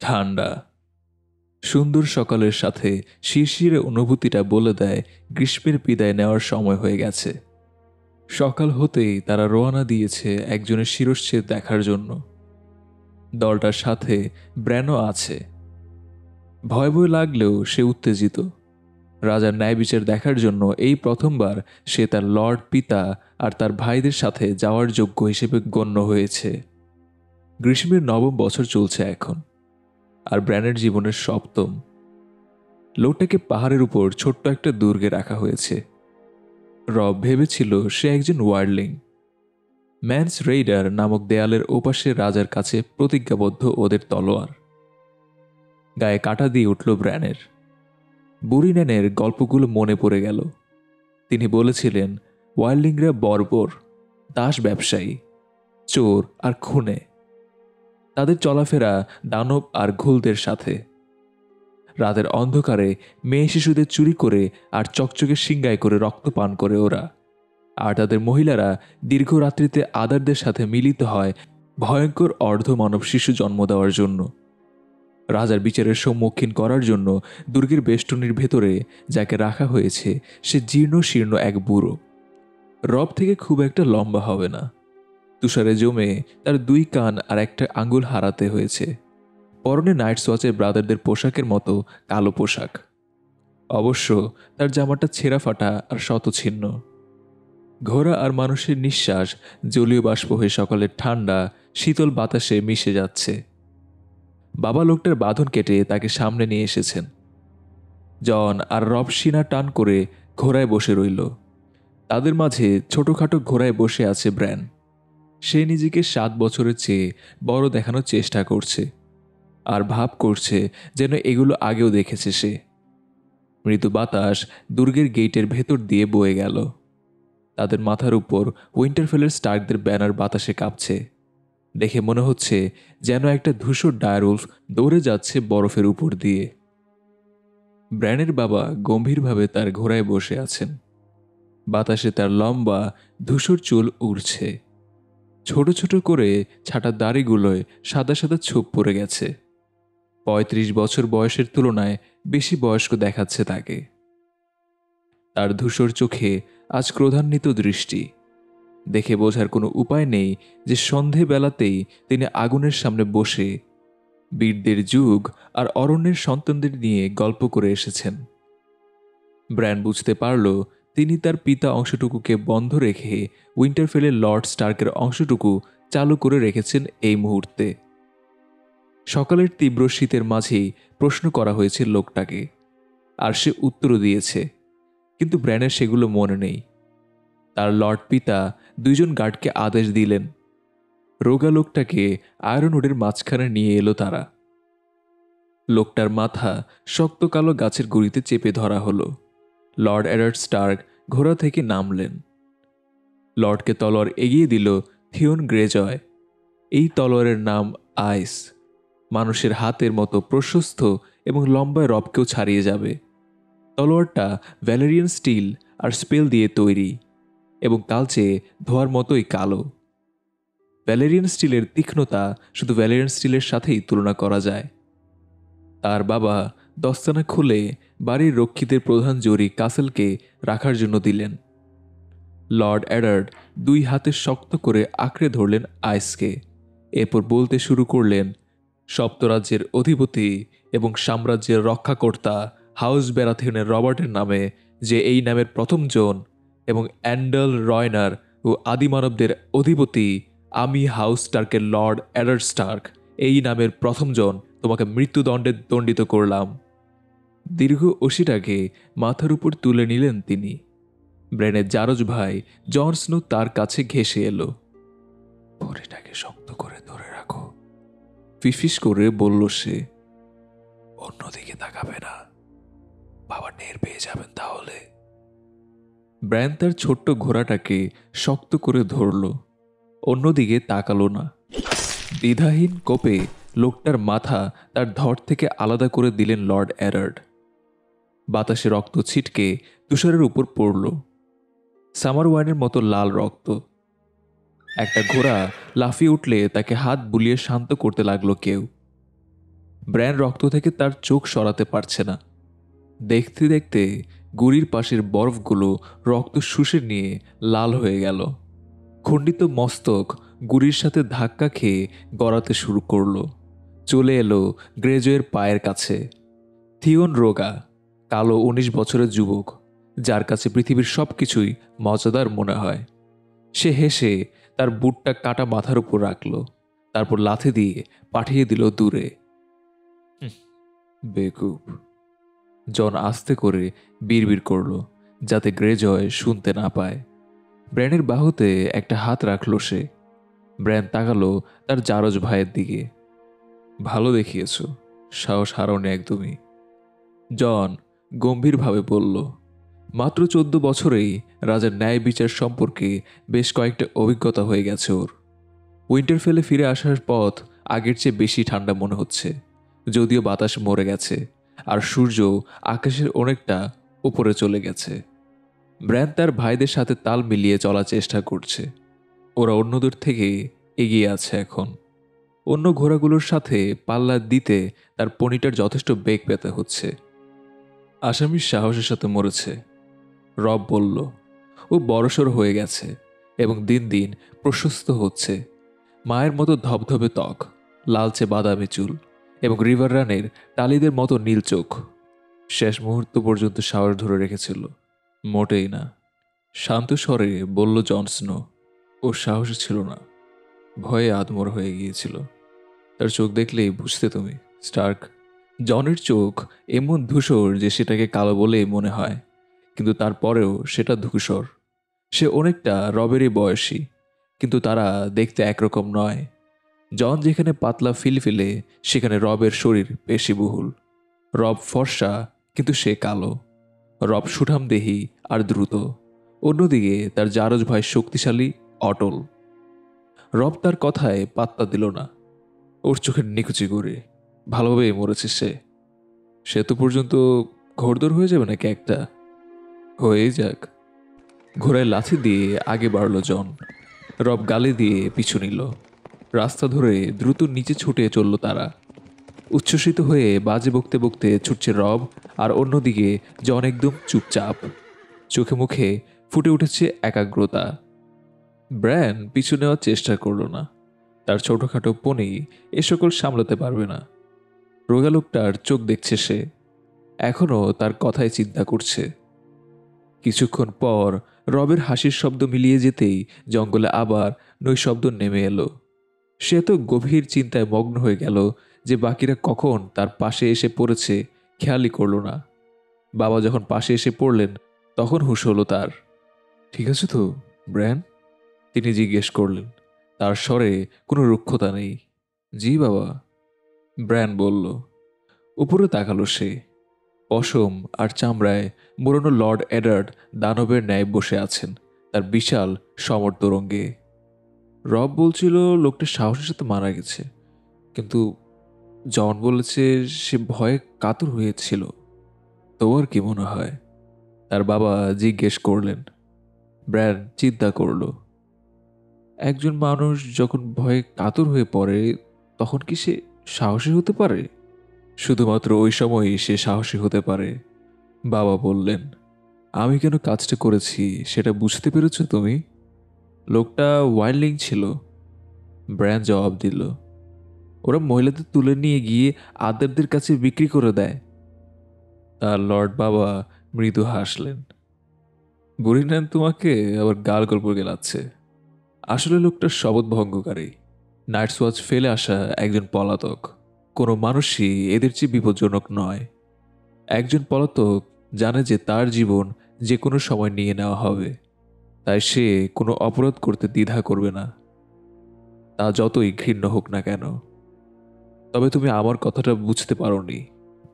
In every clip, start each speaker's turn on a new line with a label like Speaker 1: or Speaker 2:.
Speaker 1: ঠান্ডা সুন্দর সকালের সাথে শিরশিরে অনুভূতিটা বলে দেয় গ্রীষ্মের বিদায় নেওয়ার সময় হয়ে গেছে। সকাল হতেই তারা রওনা দিয়েছে একজনের শিরশ্ছেদ দেখার জন্য। দলটার সাথে ব্র্যানও আছে। ভয় ভয় লাগলেও সে উত্তেজিত। রাজার ন্যায় বিচার দেখার জন্য এই প্রথমবার সে তার লর্ড পিতা আর তার ভাইদের সাথে যাওয়ার যোগ্য হিসেবে গণ্য হয়েছে। গ্রীষ্মের নবম বছর চলছে এখন, আর ব্র্যানের জীবনের সপ্তম। লোকটাকে পাহাড়ের উপর ছোট্ট একটা দুর্গে রাখা হয়েছে। রব ভেবেছিল সে একজন ওয়ার্ডলিং। ম্যানস রেইডার নামক দেয়ালের ওপাশে রাজার কাছে প্রতিজ্ঞাবদ্ধ ওদের তলোয়ার। গায়ে কাটা দিয়ে উঠল ব্র্যানের। বুড়ি ন্যানের গল্পগুলো মনে পড়ে গেল। তিনি বলেছিলেন ওয়ার্ডলিংরা বর্বর, দাস ব্যবসায়ী, চোর আর খুনে। তাদের চলাফেরা দানব আর ঘুলদের সাথে। রাতের অন্ধকারে মেয়ে শিশুদের চুরি করে আর চকচকে সিংগায় করে রক্ত পান করে ওরা। আর তাদের মহিলারা দীর্ঘ রাত্রিতে আদারদের সাথে মিলিত হয় ভয়ঙ্কর অর্ধমানব শিশু জন্ম দেওয়ার জন্য। রাজার বিচারের সম্মুখীন করার জন্য দুর্গের বেষ্টনীর ভেতরে যাকে রাখা হয়েছে সে জীর্ণ শীর্ণ এক বুড়ো। রব থেকে খুব একটা লম্বা হবে না। তুষারে জমে তার দুই কান আর একটা আঙ্গুল হারাতে হয়েছে। পরনে নাইট ওয়াচের ব্রাদারদের পোশাকের মতো কালো পোশাক। অবশ্য তার জামাটা ছেঁড়া ফাটা আর শতছিন্ন। ঘোড়া আর মানুষের নিঃশ্বাস জলীয় বাষ্প হয়ে সকালের ঠান্ডা শীতল বাতাসে মিশে যাচ্ছে। বাবা লোকটার বাঁধন কেটে তাকে সামনে নিয়ে এসেছেন। জন আর রব সিনা টান করে ঘোড়ায় বসে রইল। তাদের মাঝে ছোটখাটো ঘোড়ায় বসে আছে ব্র্যান। সে নিজেকে 7 বছরের চেয়ে বড় দেখানোর চেষ্টা করছে, আর ভাব করছে যেন এগুলো আগেও দেখেছে সে। মৃদু বাতাস দুর্গের গেটের ভেতর দিয়ে বয়ে গেল। তাদের মাথার উপর উইন্টারফেলের স্টার্কদের ব্যানার বাতাসে কাঁপছে। দেখে মনে হচ্ছে যেন একটা ধূসর ডায়ারউলফ দৌড়ে যাচ্ছে বরফের উপর দিয়ে। ব্র্যানের বাবা গম্ভীরভাবে তার ঘোড়ায় বসে আছেন। বাতাসে তার লম্বা ধূসর চুল উড়ছে। ছোট ছোট করে ছাটা দাড়িগুলোয় সাদা সাদা ছোপ পড়ে গেছে। 35 বছর বয়সের তুলনায় বেশি বয়স্ক দেখাচ্ছে তাকে। তার ধূসর চোখে আজ ক্রোধান্বিত দৃষ্টি। দেখে বোঝার কোনো উপায় নেই যে সন্ধেবেলাতেই তিনি আগুনের সামনে বসে বীরদের যুগ আর অরণ্যের সন্তানদের নিয়ে গল্প করে এসেছেন। ব্র্যান বুঝতে পারল তিনি তার পিতা অংশটুকুকে বন্ধ রেখে উইন্টারফেলের লর্ড স্টার্কের অংশটুকু চালু করে রেখেছেন এই মুহূর্তে। সকালের তীব্র শীতের মাঝেই প্রশ্ন করা হয়েছে লোকটাকে, আর সে উত্তরও দিয়েছে, কিন্তু ব্র্যানের সেগুলো মনে নেই। তার লর্ড পিতা 2 জন গার্ডকে আদেশ দিলেন। রোগা লোকটাকে আয়রনউডের মাঝখানে নিয়ে এলো তারা। লোকটার মাথা শক্ত কালো গাছের গুঁড়িতে চেপে ধরা হলো। লর্ড এডার্ড স্টার্ক ঘোড়া থেকে নামলেন। লর্ডকে তলোয়ার এগিয়ে দিল থিওন গ্রেজয়। এই তলোয়ারের নাম আইস। মানুষের হাতের মতো প্রশস্ত এবং লম্বায় রবকেও ছাড়িয়ে যাবে। তলোয়ারটা ভ্যালেরিয়ান স্টিল আর স্পেল দিয়ে তৈরি এবং কালচে ধোয়ার মতোই কালো। ভ্যালেরিয়ান স্টিলের তীক্ষ্ণতা শুধু ভ্যালেরিয়ান স্টিলের সাথেই তুলনা করা যায়। তার বাবা দস্তানা খুলে বাড়ির রক্ষীদের প্রধান জরি কাসেলকে রাখার জন্য দিলেন। লর্ড এডার্ড 2 হাতে শক্ত করে আঁকড়ে ধরলেন আইসকে। এরপর বলতে শুরু করলেন, সপ্তরাজ্যের অধিপতি এবং সাম্রাজ্যের রক্ষাকর্তা হাউস ব্যারাথিয়নের রবার্টের নামে, যে এই নামের প্রথম জন, এবং অ্যান্ডাল রয়নার ও আদিমানবদের অধিপতি, আমি হাউস স্টার্কের লর্ড এডার্ড স্টার্ক এই নামের প্রথম জন, তোমাকে মৃত্যুদণ্ডে দণ্ডিত করলাম। দীর্ঘ অশিটাকে মাথার উপর তুলে নিলেন তিনি। ব্র্যানের জারজ ভাই জন স্নো তার কাছে ঘেঁষে এলো। পরিটাকে শক্ত করে ধরে রাখো, ফিসফিস করে বলল সে। অন্যদিকে তাকাবে না, বাবা টের পেয়ে যাবেন তাহলে। ব্র্যান তার ছোট্ট ঘোড়াটাকে শক্ত করে ধরল, অন্যদিকে তাকালো না। দ্বিধাহীন কোপে লোকটার মাথা তার ধড় থেকে আলাদা করে দিলেন লর্ড এডার্ড। বাতাসে রক্ত ছিটকে তুষারের উপর পড়ল, সামার ওয়াইনের মতো লাল রক্ত। একটা ঘোড়া লাফিয়ে উঠলে তাকে হাত বুলিয়ে শান্ত করতে লাগলো কেউ। ব্র্যান রক্ত থেকে তার চোখ সরাতে পারছে না। দেখতে দেখতে গুড়ির পাশের বরফগুলো রক্ত শুষে নিয়ে লাল হয়ে গেল। খণ্ডিত মস্তক গুড়ির সাথে ধাক্কা খেয়ে গড়াতে শুরু করলো। চলে এলো গ্রেজোয়ের পায়ের কাছে। থিওন রোগা, কালো 19 বছরের যুবক, যার কাছে পৃথিবীর সব কিছুই মজাদার মনে হয়। সে হেসে তার বুটটা কাটা মাথার উপর রাখল, তারপর লাথি দিয়ে পাঠিয়ে দিল দূরে। বেকুব, জন আস্তে করে বিড়বিড় করল, যাতে গ্রেজয় শুনতে না পায়। ব্র্যানের বাহুতে একটা হাত রাখল সে। ব্র্যান তাকালো তার জারজ ভাইয়ের দিকে। ভালো দেখিয়েছ, সাহস হারাওনি একদমই, জন গম্ভীরভাবে বলল। মাত্র 14 বছরেই রাজার ন্যায় বিচার সম্পর্কে বেশ কয়েকটা অভিজ্ঞতা হয়ে গেছে ওর। উইন্টারফেলে ফিরে আসার পথ আগের চেয়ে বেশি ঠান্ডা মনে হচ্ছে, যদিও বাতাস মরে গেছে আর সূর্য আকাশের অনেকটা উপরে চলে গেছে। ব্র্যান তার ভাইদের সাথে তাল মিলিয়ে চলার চেষ্টা করছে। ওরা অন্যদের থেকে এগিয়ে আছে এখন। অন্য ঘোড়াগুলোর সাথে পাল্লা দিতে তার পনিটার যথেষ্ট বেগ পেতে হচ্ছে। আসামি সাহসের সাথে মরেছে, রব বলল। ও বড়সড় হয়ে গেছে এবং দিন দিন প্রশস্ত হচ্ছে। মায়ের মতো ধবধবে ত্বক, লালচে বাদামি চুল এবং রিভার রানের টালিদের মতো নীল চোখ। শেষ মুহূর্ত পর্যন্ত সাহস ধরে রেখেছিল। মোটেই না, শান্ত স্বরে বলল জন স্নো। ওর সাহসী ছিল না, ভয়ে আদমর হয়ে গিয়েছিল। তার চোখ দেখলেই বুঝতে তুমি, স্টার্ক। জনের চোখ এমন ধূসর যে সেটাকে কালো বলেই মনে হয়, কিন্তু তারপরেও সেটা ধূসর। সে অনেকটা রবেরই বয়সী, কিন্তু তারা দেখতে একরকম নয়। জন যেখানে পাতলা ফিলফিলে, সেখানে রবের শরীর পেশিবহুল। রব ফর্সা, কিন্তু সে কালো। রব সুঠামদেহী আর দ্রুত। অন্যদিকে তার জারজ ভাই শক্তিশালী, অটল। রব তার কথায় পাত্তা দিল না। ওর চোখের নিকুচি করে ভালোভাবেই মরেছে সে। সে তো পর্যন্ত ঘোরদৌড় হয়ে যাবে নাকি একটা? হয়েই যাক। ঘোড়ায় লাথি দিয়ে আগে বাড়ল জন। রব গালি দিয়ে পিছু নিল। রাস্তা ধরে দ্রুত নিচে ছুটে চলল তারা। উচ্ছ্বসিত হয়ে বাজে বকতে বকতে ছুটছে রব, আর অন্যদিকে জন একদম চুপচাপ। চোখে মুখে ফুটে উঠেছে একাগ্রতা। ব্র্যান পিছু নেওয়ার চেষ্টা করল না। তার ছোটখাটো পনি এ সকল সামলাতে পারবে না। রোগা লোকটার চোখ দেখছে সে, এখনও তার কথায় চিন্তা করছে। কিছুক্ষণ পর রবের হাসির শব্দ মিলিয়ে যেতেই জঙ্গলে আবার নৈশব্দ নেমে এলো। সে এত গভীর চিন্তায় মগ্ন হয়ে গেল যে বাকিরা কখন তার পাশে এসে পড়েছে খেয়ালই করল না। বাবা যখন পাশে এসে পড়লেন তখন হুঁশ হলো তার। ঠিক আছে তো ব্র্যান, তিনি জিজ্ঞেস করলেন। তার স্বরে কোনো রুক্ষতা নেই। জি বাবা, ব্র্যান বলল। উপরে তাকালো সে। পশম আর চামড়ায় মোড়ানো লর্ড এডার্ড দানবের ন্যায় বসে আছেন তার বিশাল সমরতরঙ্গে। রব বলছিল লোকটা সাহসের সাথে মারা গেছে, কিন্তু জন বলেছে সে ভয়ে কাতর হয়েছিল। তোমার কি মনে হয়? তার বাবা জিজ্ঞেস করলেন। ব্র্যান চিন্তা করল। একজন মানুষ যখন ভয়ে কাতর হয়ে পড়ে তখন কি সে সাহসী হতে পারে? শুধুমাত্র ওই সময়ই সে সাহসী হতে পারে, বাবা বললেন। আমি কেন কাজটা করেছি সেটা বুঝতে পেরেছ তুমি? লোকটা ওয়াইল্ডিং ছিল, ব্র্যান জবাব দিল। ওরা মহিলাদের তুলে নিয়ে গিয়ে আদারদের কাছে বিক্রি করে দেয়। তার লর্ড বাবা মৃদু হাসলেন। বুড়ি নেন তোমাকে আবার গাল গল্প গেলাচ্ছে। আসলে লোকটা শপথ ভঙ্গকারী, নাইটস ওয়াচ ফেলে আসা একজন পলাতক। কোনো মানুষই এদের চেয়ে বিপজ্জনক নয়। একজন পলাতক জানে যে তার জীবন যে কোনো সময় নিয়ে নেওয়া হবে, তাই সে কোনো অপরাধ করতে দ্বিধা করবে না, তা যতই ঘৃণ্য হোক না কেন। তবে তুমি আমার কথাটা বুঝতে পারোনি।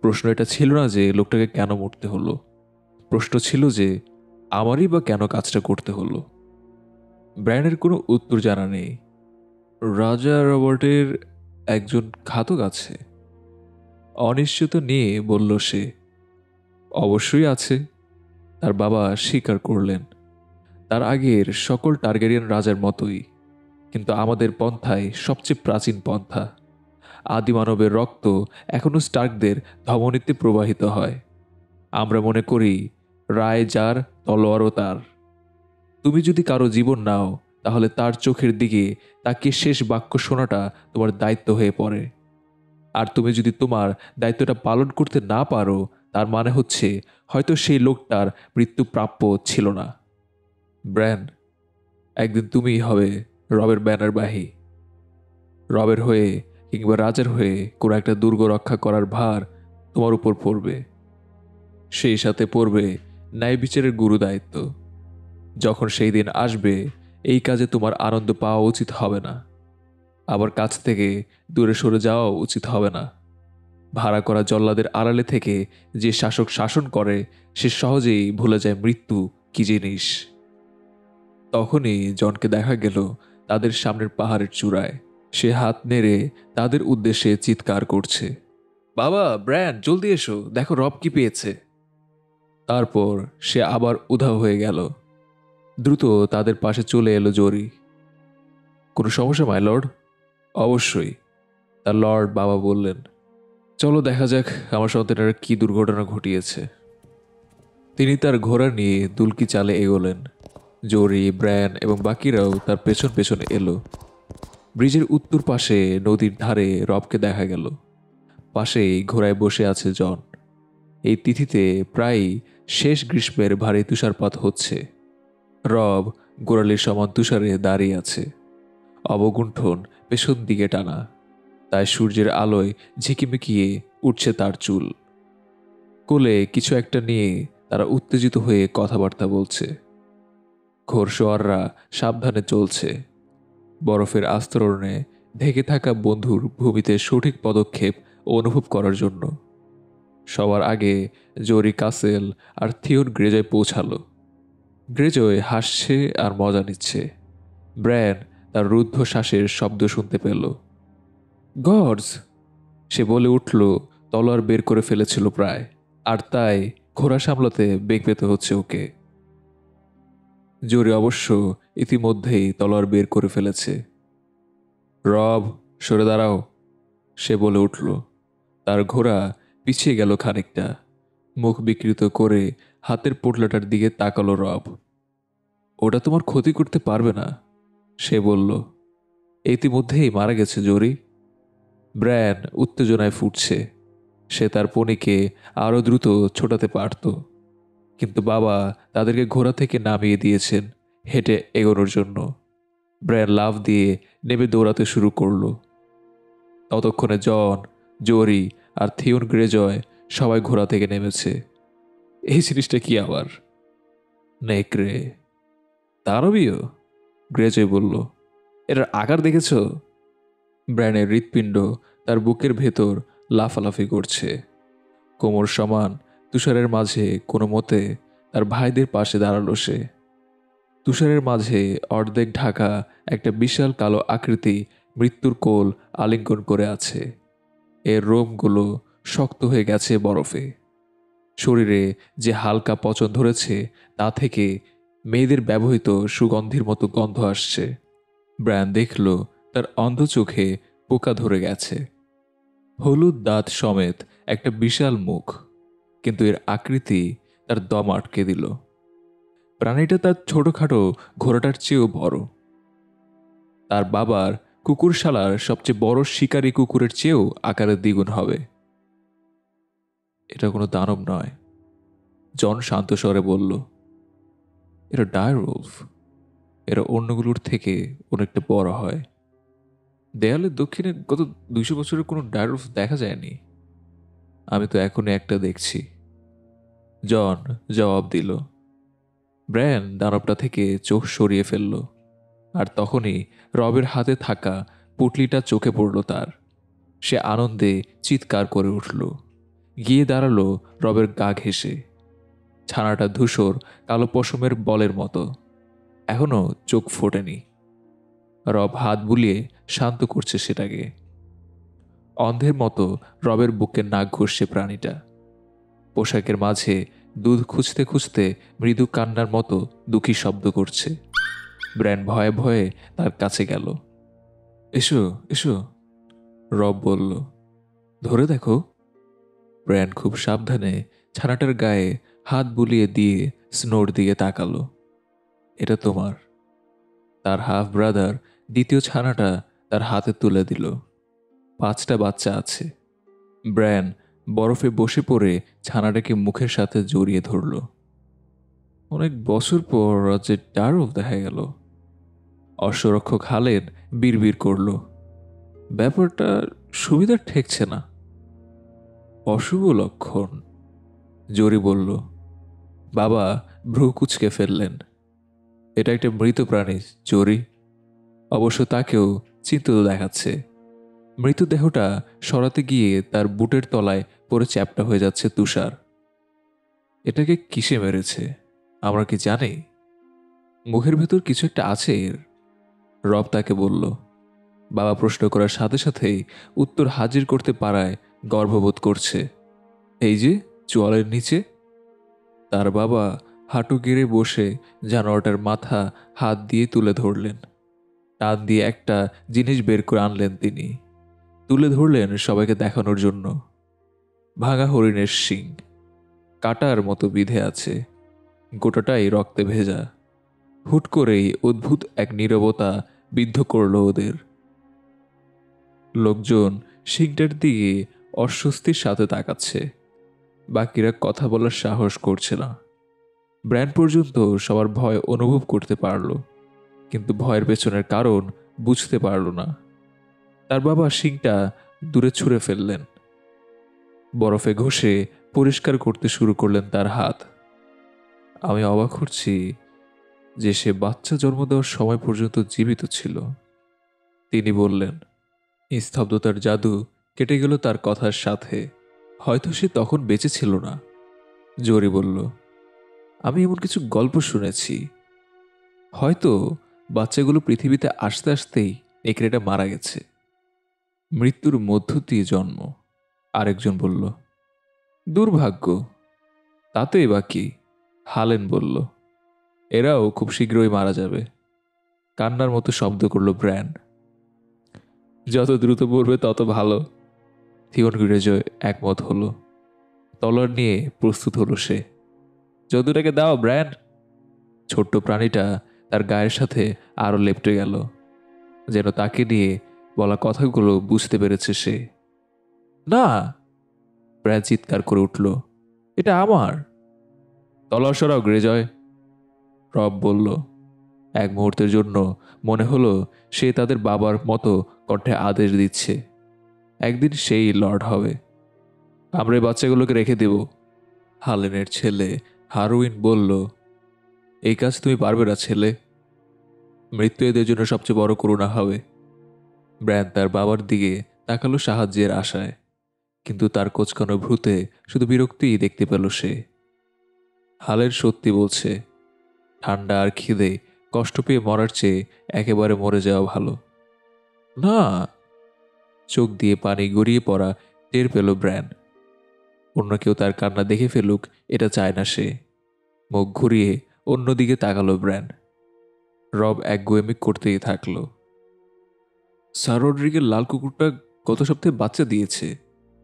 Speaker 1: প্রশ্ন এটা ছিল না যে লোকটাকে কেন মরতে হলো, প্রশ্ন ছিল যে আমারই বা কেন কাজটা করতে হলো। ব্র্যানের কোনো উত্তর জানা নেই। রাজা রবার্টের একজন ঘাতক আছে, অনিশ্চয়তা নিয়ে বলল সে। অবশ্যই আছে, তার বাবা স্বীকার করলেন। তার আগের সকল টার্গেরিয়ান রাজার মতোই, কিন্তু আমাদের পন্থায় সবচেয়ে প্রাচীন পন্থা। আদিমানবের রক্ত এখনও স্টার্কদের ধমনীতে প্রবাহিত হয়। আমরা মনে করি রায় যার, তলোয়ারও তার। তুমি যদি কারো জীবন নাও, তাহলে তার চোখের দিকে তাকে শেষ বাক্য শোনাটা তোমার দায়িত্ব হয়ে পড়ে। আর তুমি যদি তোমার দায়িত্বটা পালন করতে না পারো, তার মানে হচ্ছে হয়তো সেই লোকটার মৃত্যু প্রাপ্য ছিল না। ব্র্যান, একদিন তুমিই হবে রবের ব্যানারবাহী। রবের হয়ে কিংবা রাজার হয়ে কোনো একটা দুর্গ রক্ষা করার ভার তোমার উপর পড়বে। সেই সাথে পড়বে ন্যায় বিচারের গুরু দায়িত্ব। যখন সেই দিন আসবে, এই কাজে তোমার আনন্দ পাওয়া উচিত হবে না, আবার কাছ থেকে দূরে সরে যাওয়াও উচিত হবে না। ভাড়া করা জল্লাদের আড়ালে থেকে যে শাসক শাসন করে, সে সহজেই ভুলে যায় মৃত্যু কি জিনিস। তখনই জনকে দেখা গেল তাদের সামনের পাহাড়ের চূড়ায়। সে হাত নেড়ে তাদের উদ্দেশ্যে চিৎকার করছে, বাবা, ব্র্যান, জলদি এসো, দেখো রব কি পেয়েছে। তারপর সে আবার উধাও হয়ে গেল। দ্রুত তাদের পাশে চলে এলো জরি। কোনো সমস্যা মাই লর্ড? অবশ্যই, তার লর্ড বাবা বললেন। চলো দেখা যাক আমার সন্তানেরা কি দুর্ঘটনা ঘটিয়েছে। তিনি তার ঘোড়া নিয়ে দুলকি চালে এগোলেন। জরি, ব্র্যান এবং বাকিরাও তার পেছন পেছন এলো। ব্রিজের উত্তর পাশে নদীর ধারে রবকে দেখা গেল। পাশেই ঘোড়ায় বসে আছে জন। এই তিথিতে প্রায়ই শেষ গ্রীষ্মের ভারী তুষারপাত হচ্ছে। রব গোড়ালির সমান তুষারে দাঁড়িয়ে আছে, অবগুণ্ঠন পেছন দিকে টানা, তাই সূর্যের আলোয় ঝিকিমিকিয়ে উঠছে তার চুল। কোলে কিছু একটা নিয়ে তারা উত্তেজিত হয়ে কথাবার্তা বলছে। ঘোড়সওয়াররা সাবধানে চলছে, বরফের আস্তরণে ঢেকে থাকা বন্ধুর ভূমিতে সঠিক পদক্ষেপ অনুভব করার জন্য। সবার আগে জরি কাসেল আর থিওন গ্রেজয় পৌঁছালো। গ্রেজয় হাসছে আর মজা নিচ্ছে। ব্র্যান তার রুদ্ধ শ্বাসের শব্দ শুনতে পেল। গডস, সে বলে উঠল, তলোয়ার বের করে ফেলেছিল প্রায়, আর তাই ঘোড়া সামলাতে বেগ পেতে হচ্ছে ওকে। জরি অবশ্য ইতিমধ্যেই তলোয়ার বের করে ফেলেছে। রব, সরে দাঁড়াও, সে বলে উঠল। তার ঘোড়া পিছিয়ে গেল খানিকটা। মুখ বিকৃত করে হাতের পোটলাটার দিকে তাকালো রব। ওটা তোমার ক্ষতি করতে পারবে না, সে বলল। ইতিমধ্যেই মারা গেছে জরি। ব্র্যান উত্তেজনায় ফুটছে। সে তার পণিকে আরও দ্রুত ছোটাতে পারত, কিন্তু বাবা তাদেরকে ঘোড়া থেকে নামিয়ে দিয়েছেন হেঁটে এগোনোর জন্য। ব্র্যান লাফ দিয়ে নেমে দৌড়াতে শুরু করল। ততক্ষণে জন, জরি আর থিওন গ্রেজয় সবাই ঘোড়া থেকে নেমেছে। এই জিনিসটা কি আবার? নেকড়ে। দানবীয়, গ্রেজয় বলল। এটার আকার দেখেছ? ব্র্যানের হৃৎপিণ্ড তার বুকের ভেতর লাফালাফি করছে। কোমর সমান তুষারের মাঝে কোনো মতে তার ভাইদের পাশে দাঁড়ালো সে। তুষারের মাঝে অর্ধেক ঢাকা একটা বিশাল কালো আকৃতি মৃত্যুর কোল আলিঙ্গন করে আছে। এর রোমগুলো শক্ত হয়ে গেছে বরফে। শরীরে যে হালকা পচন ধরেছে, তা থেকে মেয়েদের ব্যবহৃত সুগন্ধির মতো গন্ধ আসছে। ব্র্যান দেখল তার অন্ধ চোখে পোকা ধরে গেছে। হলুদ দাঁত সমেত একটা বিশাল মুখ, কিন্তু এর আকৃতি তার দম আটকে দিল। প্রাণীটা তার ছোটখাটো ঘোড়াটার চেয়েও বড়। তার বাবার কুকুরশালার সবচেয়ে বড় শিকারী কুকুরের চেয়েও আকারে দ্বিগুণ হবে। এটা কোনো দানব নয়, জন শান্ত স্বরে বলল। এটা ডায়ারউলফ। এরা অন্যগুলোর থেকে অনেকটা বড় হয়। দেয়ালের দক্ষিণে গত 200 বছরের কোনো ডায়ারউলফ দেখা যায়নি। আমি তো এখনই একটা দেখছি, জন জবাব দিল। ব্র্যান দানবটা থেকে চোখ সরিয়ে ফেলল, আর তখনই রবের হাতে থাকা পুটলিটা চোখে পড়ল তার। সে আনন্দে চিৎকার করে উঠল, গিয়ে দাঁড়ালো রবের গা ঘেঁষে। ছানাটা ধূসর কালো পশমের বলের মতো, এখনো চোখ ফোটেনি। রব হাত বুলিয়ে শান্ত করছে সেটাকে। অন্ধের মতো রবের বুকে নাক ঘষছে প্রাণীটা। পোশাকের মাঝে দুধ খুঁজতে খুঁজতে মৃদু কান্নার মতো দুঃখী শব্দ করছে। ব্র্যান ভয়ে ভয়ে তার কাছে গেল। এসো, এসো। রব বলল, ধরে দেখো। ব্রায়ান খুব সাবধানে ছানাটার গায়ে হাত বুলিয়ে দিয়ে স্নোর দিকে তাকালো। এটা তোমার। তার হাফ ব্রাদার দ্বিতীয় ছানাটা তার হাতে তুলে দিল। 5টা বাচ্চা আছে। ব্রায়ান বরফে বসে পড়ে ছানাটাকে মুখের সাথে জড়িয়ে ধরল। অনেক বছর পর রাজ্যের ডারল দেখা গেল। অশ্বরক্ষক হালেন বিড়বিড় করল, ব্যাপারটা সুবিধার ঠেকছে না। অশুভ লক্ষণ, জরি বলল। বাবা ভ্রু কুচকে ফেললেন। এটা একটা মৃত প্রাণী, জরি। অবশ্য তাকেও চিন্তিত দেখাচ্ছে। মৃতদেহটা সরাতে গিয়ে তার বুটের তলায় পড়ে চ্যাপ্টা হয়ে যাচ্ছে তুষার। এটাকে কিসে মেরেছে আমরা কি জানি? মুখের ভেতর কিছু একটা আছে এর, রব তাকে বলল। বাবা প্রশ্ন করার সাথে সাথেই উত্তর হাজির করতে পারায় গর্ববোধ করছে। এই যে চোয়ালের নিচে। তার বাবা হাঁটু গেড়ে বসে জানোয়ারটার মাথা হাত দিয়ে তুলে ধরলেন। টান দিয়ে একটা জিনিস বের করে আনলেন তিনি। তুলে ধরলেন সবাইকে দেখানোর জন্য। ভাঙা হরিণের শিং, কাটার মতো বিধে আছে, গোটাটাই রক্তে ভেজা। হুট করেই অদ্ভুত এক নীরবতা বিদ্ধ করল ওদের। লোকজন শিংটার দিকে অস্বস্তির সাথে তাকাচ্ছে। বাকিরা কথা বলার সাহস করছে না। ব্র্যান্ড পর্যন্ত সবার ভয় অনুভব করতে পারল, কিন্তু ভয়ের পেছনের কারণ বুঝতে পারল না। তার বাবা শিংটা দূরে ছুঁড়ে ফেললেন। বরফে ঘষে পরিষ্কার করতে শুরু করলেন তার হাত। আমি অবাক হচ্ছি যে সে বাচ্চা জন্ম দেওয়ার সময় পর্যন্ত জীবিত ছিল, তিনি বললেন। স্তব্ধতার জাদু কেটে গেল তার কথার সাথে। হয়তো সে তখন বেঁচে ছিল না, জরি বলল। আমি এমন কিছু গল্প শুনেছি। হয়তো বাচ্চাগুলো পৃথিবীতে আসতে আসতেই নেকড়েটা মারা গেছে। মৃত্যুর মধ্য দিয়ে জন্ম, আরেকজন বলল। দুর্ভাগ্য, তাতেই বা কি, হালেন বলল। এরাও খুব শীঘ্রই মারা যাবে। কান্নার মতো শব্দ করল ব্র্যান্ড। যত দ্রুত পড়বে তত ভালো, থিওন গ্রেজয় একমত হলো। তলোয়ার নিয়ে প্রস্তুত হলো সে। যদুটাকে দাও ব্র্যান্ড। ছোট্ট প্রাণীটা তার গায়ের সাথে আরো লেপ্টে গেল, যেন তাকে নিয়ে বলা কথাগুলো বুঝতে পেরেছে সে। না, ব্র্যান্ড চিৎকার করে উঠল, এটা আমার। তলোয়ার সরাও গ্রেজয়, রব বলল। এক মুহূর্তের জন্য মনে হলো সে তাদের বাবার মতো কণ্ঠে আদেশ দিচ্ছে। একদিন সেই লর্ড হবে। আমরা এই বাচ্চাগুলোকে রেখে দেব, হালেনের ছেলে হারউইন বলল। এই কাজ তুমি পারবে না ছেলে। মৃত্যু এদের জন্য সবচেয়ে বড় করুণা হবে। ব্র্যান্ড তার বাবার দিকে তাকালো সাহায্যের আশায়, কিন্তু তার কোচকানো ভ্রুতে শুধু বিরক্তিই দেখতে পেল সে। হালের সত্যি বলছে, ঠান্ডা আর খিদে কষ্ট পেয়ে মরার চেয়ে একেবারে মরে যাওয়া ভালো। না, চোখ দিয়ে পানি গড়িয়ে পড়া টের পেল ব্র্যান্ড। অন্য কেউ তার কান্না দেখে ফেলুক এটা চায় না সে। মুখ ঘুরিয়ে অন্যদিকে তাকালো ব্র্যান্ড। রব একগুয়েমি করতেই থাকলো। স্যার রড্রিগের লাল কুকুরটা গত সপ্তাহে বাচ্চা দিয়েছে,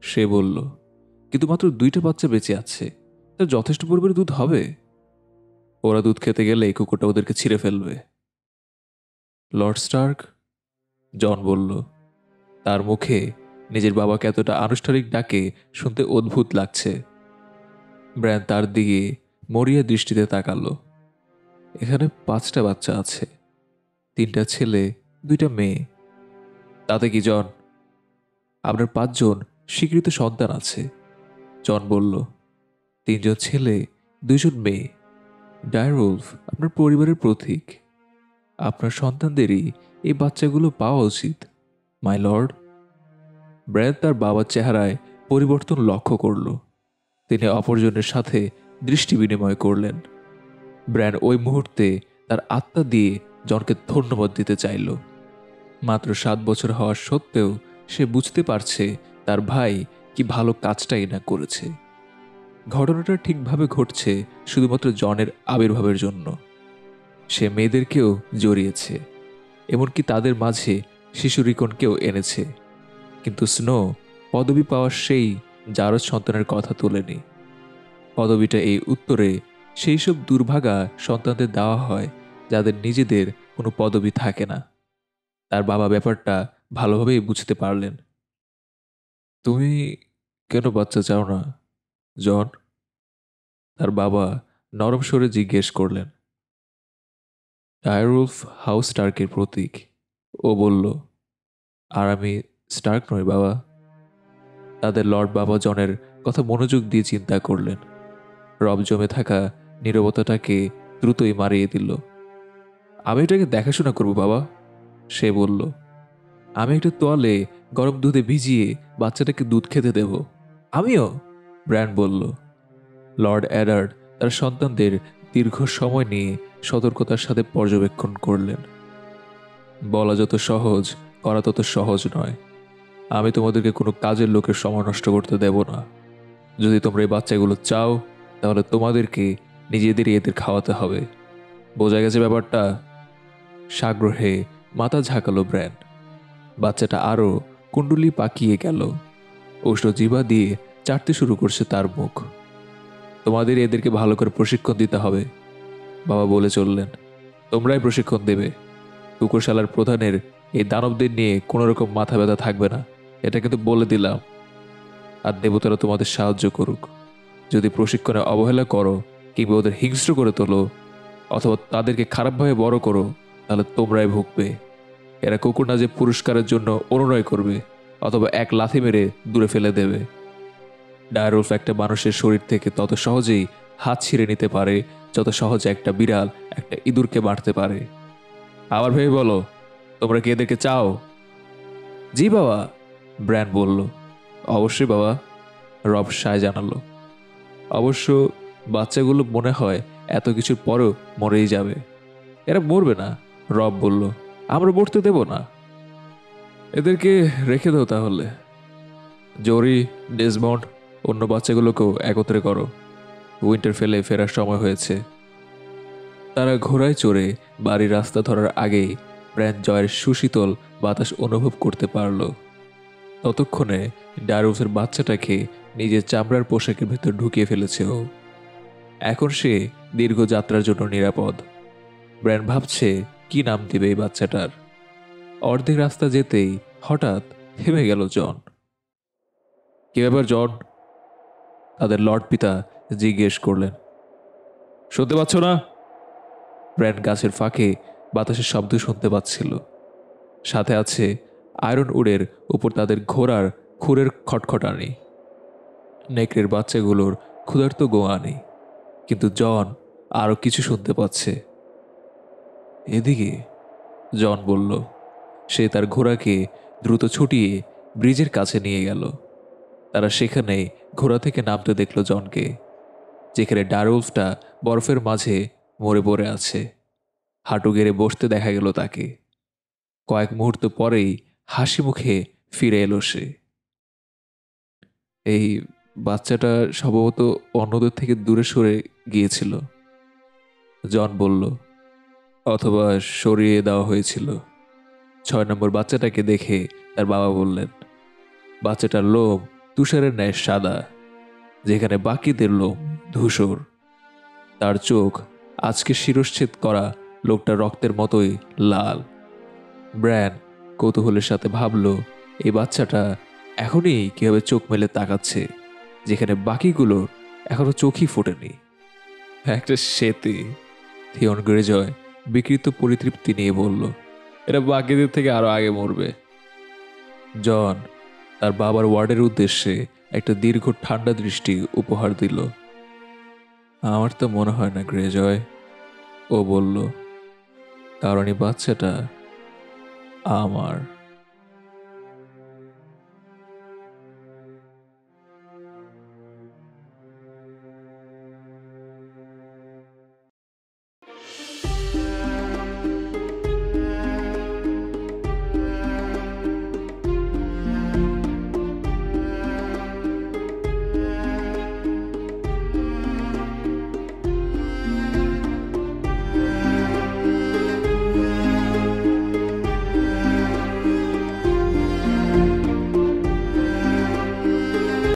Speaker 1: সে বলল, কিন্তু মাত্র 2টা বাচ্চা বেঁচে আছে। তা যথেষ্ট পরিমাণে দুধ হবে। ওরা দুধ খেতে গেলে এই কুকুরটা ওদেরকে ছিঁড়ে ফেলবে। লর্ড স্টার্ক, জন বলল। তার মুখে নিজের বাবাকে এতটা আনুষ্ঠানিক ডাকে শুনতে অদ্ভুত লাগছে। ব্র্যান তার দিকে মরিয়া দৃষ্টিতে তাকালো। এখানে 5টা বাচ্চা আছে, 3টা ছেলে 2টা মেয়ে। তাতে কি জন? আপনার 5 জন স্বীকৃত সন্তান আছে, জন বলল। 3 জন ছেলে, 2 জন মেয়ে। ডায়ারউলফ আপনার পরিবারের প্রতীক। আপনার সন্তানদেরই এই বাচ্চাগুলো পাওয়া উচিত, মাই লর্ড। ব্র্যান তার বাবার চেহারায় পরিবর্তন লক্ষ্য করল। তিনি অপরজনের সাথে দৃষ্টি বিনিময় করলেন। ব্র্যান ওই মুহূর্তে তার আত্মা দিয়ে জনকে ধন্যবাদ দিতে চাইল। মাত্র 7 বছর হওয়ার সত্ত্বেও সে বুঝতে পারছে তার ভাই কি ভালো কাজটাই না করেছে। ঘটনাটা ঠিকভাবে ঘটছে শুধুমাত্র জনের আবির্ভাবের জন্য। সে মেয়েদেরকেও জড়িয়েছে, এমনকি তাদের মাঝে শিশু রিকনকেও এনেছে। কিন্তু স্নো পদবি পাওয়ার সেই জারজ সন্তানের কথা তোলেনি। পদবিটা এই উত্তরে সেই সব দুর্ভাগা সন্তানদের দেওয়া হয় যাদের নিজেদের কোনো পদবি থাকে না। তার বাবা ব্যাপারটা ভালোভাবেই বুঝতে পারলেন। তুমি কেন বাচ্চা চাও না, জন? তার বাবা নরম স্বরে জিজ্ঞেস করলেন। ডায়ারউলফ হাউস স্টার্কের প্রতীক, ও বলল। আর আমি স্টার্ক নই, বাবা। তাদের লর্ড বাবা জনের কথা মনোযোগ দিয়ে চিন্তা করলেন। রব জমে থাকা নীরবতাটাকে দ্রুতই মারিয়ে দিল। আমি এটাকে দেখাশোনা করব, বাবা, সে বলল। আমি একটা তোয়ালে গরম দুধে ভিজিয়ে বাচ্চাটাকে দুধ খেতে দেব। আমিও, ব্র্যান্ড বলল। লর্ড অ্যাডার্ড তার সন্তানদের দীর্ঘ সময় নিয়ে সতর্কতার সাথে পর্যবেক্ষণ করলেন। বলা যত সহজ, করা তত সহজ নয়। আমি তোমাদেরকে কোনো কাজের লোকের সময় নষ্ট করতে দেব না। যদি তোমরা এই বাচ্চাগুলো চাও, তাহলে তোমাদেরকে নিজেদেরই এদের খাওয়াতে হবে। বোঝা গেছে ব্যাপারটা? সাগ্রহে মাথা ঝাঁকালো ব্র্যান্ড। বাচ্চাটা আরও কুণ্ডুলি পাকিয়ে গেল। উষ্ণ জিহ্বা দিয়ে চাটতে শুরু করছে তার মুখ। তোমাদের এদেরকে ভালো করে প্রশিক্ষণ দিতে হবে, বাবা বলে চললেন। তোমরাই প্রশিক্ষণ দেবে। কুকুরশালার প্রধানের এই দানবদের নিয়ে কোনো রকম মাথা ব্যথা থাকবে না, এটা কিন্তু বলে দিলাম। আর দেবতারা তোমাদের সাহায্য করুক। যদি প্রশিক্ষণে অবহেলা করো কিংবা ওদের হিংস্র করে তোলো অথবা তাদেরকে খারাপভাবে বড় করো, তাহলে তোমরাই ভুগবে। এরা কুকুর না যে পুরস্কারের জন্য অনুনয় করবে অথবা এক লাথি মেরে দূরে ফেলে দেবে। ডায়ারউলফ একটা মানুষের শরীর থেকে তত সহজেই হাত ছিঁড়ে নিতে পারে যত সহজে একটা বিড়াল একটা ইঁদুরকে মারতে পারে। আবার ভেবে বলো, তোমরা কি এদেরকে চাও? জি বাবা, ব্র্যান্ড বলল। অবশ্যই বাবা, রব সায় জানালো। অবশ্য বাচ্চাগুলো মনে হয় এত কিছুর পরেও মরেই যাবে। এরা মরবে না, রব বলল। আমরা মরতে দেব না। এদেরকে রেখে দাও তাহলে। জরি, ডেসমন্ড, অন্য বাচ্চাগুলোকেও একত্রে করো। উইন্টারফেলে ফেরার সময় হয়েছে। তারা ঘোড়ায় চড়ে বাড়ির রাস্তা ধরার আগেই ব্র্যান্ড জয়ের সুশীতল বাতাস অনুভব করতে পারল। ততক্ষণে ডায়ারউলফের বাচ্চাটাকে নিজের চামড়ার পোশাকের ভেতর ঢুকিয়ে ফেলেছে ও। এখন সে দীর্ঘ যাত্রার জন্য নিরাপদ। ব্র্যান্ড ভাবছে কি নাম দিবে এই বাচ্চাটার। অর্ধেক রাস্তা যেতেই হঠাৎ থেমে গেল জন। কি ব্যাপার জন? তাদের লর্ড পিতা জিজ্ঞেস করলেন। শুনতে পাচ্ছ না? ব্র্যান্ড গাছের ফাঁকে বাতাসের শব্দ শুনতে পাচ্ছিল। সাথে আছে আয়রন উডের উপর তাদের ঘোড়ার খুরের খটখটানি। নেকড়ের বাচ্চাগুলোর ক্ষুধার্ত গোয়ানি। কিন্তু জন আরও কিছু শুনতে পাচ্ছে। এদিকে, জন বলল। সে তার ঘোড়াকে দ্রুত ছুটিয়ে ব্রিজের কাছে নিয়ে গেল। তারা সেখানে ঘোড়া থেকে নামতে দেখল জনকে, যেখানে ডায়ারউলফটা বরফের মাঝে মরে পড়ে আছে। হাঁটু গেড়ে বসতে দেখা গেল তাকে। কয়েক মুহূর্ত পরেই হাসি মুখে ফিরে এলো সে। এই বাচ্চাটা সম্ভবত অন্যদের থেকে দূরে সরে গিয়েছিল, জন বলল। অথবা সরিয়ে দেওয়া হয়েছিল। 6 নম্বর বাচ্চাটাকে দেখে তার বাবা বললেন। বাচ্চাটার লোম তুষারের ন্যায় সাদা, যেখানে বাকিদের লোম ধূসর। তার চোখ আজকে শিরশ্ছেদ করা লোকটার রক্তের মতোই লাল। ব্র্যান কৌতূহলের সাথে ভাবল, এই বাচ্চাটা এখনই কিভাবে চোখ মেলে তাকাচ্ছে, যেখানে বাকিগুলোর এখনো চোখই ফোটেনি। একটা সেতে, থিয়ন গ্রেজয় বিকৃত পরিতৃপ্তি নিয়ে বলল। এরা বাকিদের থেকে আরো আগে মরবে। জন তার বাবার ওয়ার্ডের উদ্দেশ্যে একটা দীর্ঘ ঠান্ডা দৃষ্টি উপহার দিল। আমার তো মনে হয় না গ্রেজয়, ও বলল, কারণ এই বাচ্চাটা আমার।